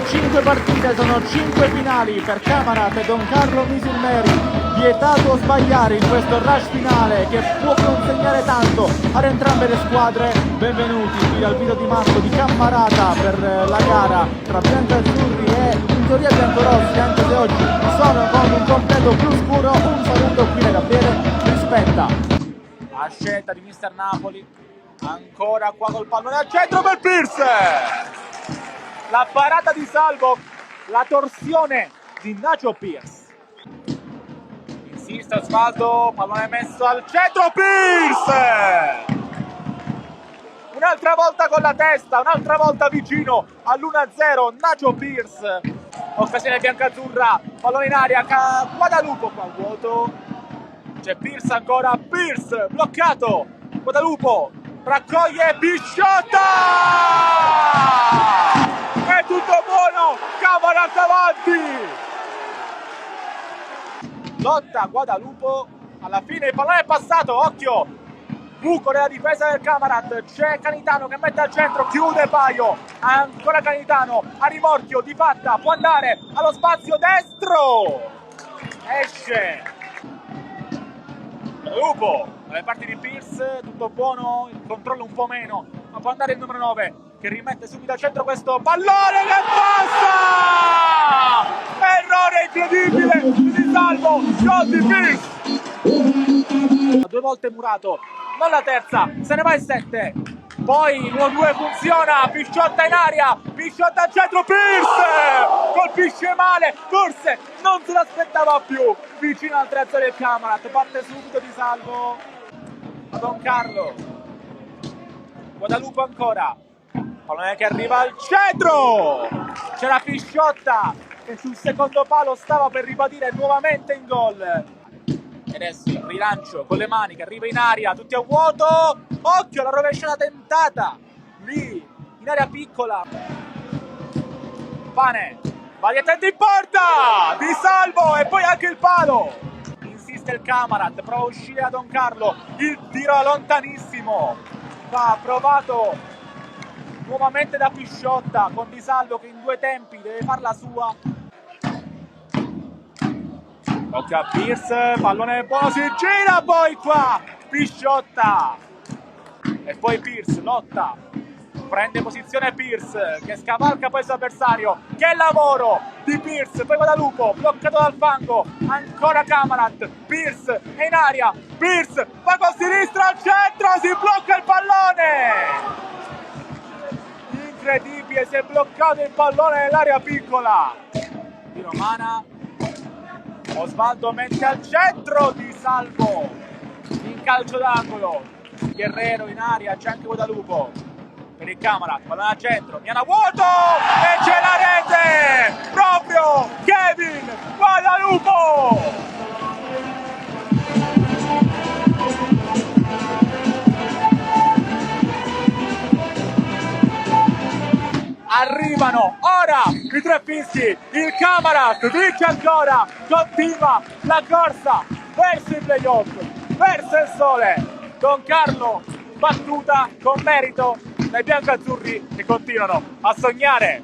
5 partite, sono 5 finali per Camarat e Don Carlo Misilmeri. Vietato sbagliare in questo rush finale che può consegnare tanto ad entrambe le squadre. Benvenuti qui al video di Marco di Cammarata per la gara tra biancazzurri e in teoria biancorossi, anche se oggi sono con un completo blu scuro. Un saluto qui da Gabriele Rispetta. A scelta di Mister Napoli, ancora qua col pallone al centro per Pierce. La parata di Salvo, la torsione di Nacho Pierce. Insiste Osvaldo, pallone messo al centro, Pierce! Un'altra volta con la testa, un'altra volta vicino all'1-0, Nacho Pierce. Occasione biancazzurra, pallone in aria, Guadalupo qua vuoto. C'è Pierce ancora, Pierce bloccato, Guadalupo raccoglie Pisciotta! È tutto buono, Camarat avanti! Lotta Guadalupo, alla fine il pallone è passato, occhio! Buco nella difesa del Camarat, c'è Canitano che mette al centro, chiude Paio, ancora Canitano, a rimorchio di Patta, può andare allo spazio destro! Esce! Guadalupo, dalle parti di Pierce, tutto buono, il controllo un po' meno, ma può andare il numero 9 che rimette subito al centro questo pallone che passa! Errore incredibile di Salvo, gol di Pierce! Due volte murato, non la terza, se ne va il 7. Poi l'1-2 funziona, Pisciotta in aria, Pisciotta al centro, Pierce! Colpisce male, forse non se l'aspettava più, vicino al 3-0 del Camarat, parte subito di Salvo a Don Carlo. Guadalupo ancora, pallone che arriva al centro! C'era Pisciotta che sul secondo palo stava per ribadire nuovamente in gol. E adesso il rilancio con le mani che arriva in aria, tutti a vuoto, occhio alla rovesciata tentata, lì, in area piccola. Pane, va direttamente in porta, di Salvo e poi anche il palo. Insiste il Camarat, prova a uscire da Don Carlo, il tiro lontanissimo, va provato nuovamente da Pisciotta con Di Salvo che in due tempi deve far la sua. Occhio a Pierce, pallone buono, si gira poi qua, Pisciotta. E poi Pierce, lotta, prende posizione Pierce, che scavalca poi il suo avversario. Che lavoro di Pierce, poi Guadalupo, bloccato dal fango, ancora Camarat, Pierce è in aria, Pierce va con sinistra al centro, si blocca il pallone. Incredibile, si è bloccato il pallone nell'area piccola. Di Romana. Osvaldo mette al centro di Salvo in calcio d'angolo, Guerrero in aria, c'è anche Guadalupo per il Camarat, pallone al centro, Miana vuoto e c'è la rete, proprio Kevin Guadalupo! Arrivano ora i tre fischi, il Camarat vince ancora, continua la corsa verso i playoff, verso il sole. Don Carlo battuta con merito dai biancazzurri che continuano a sognare.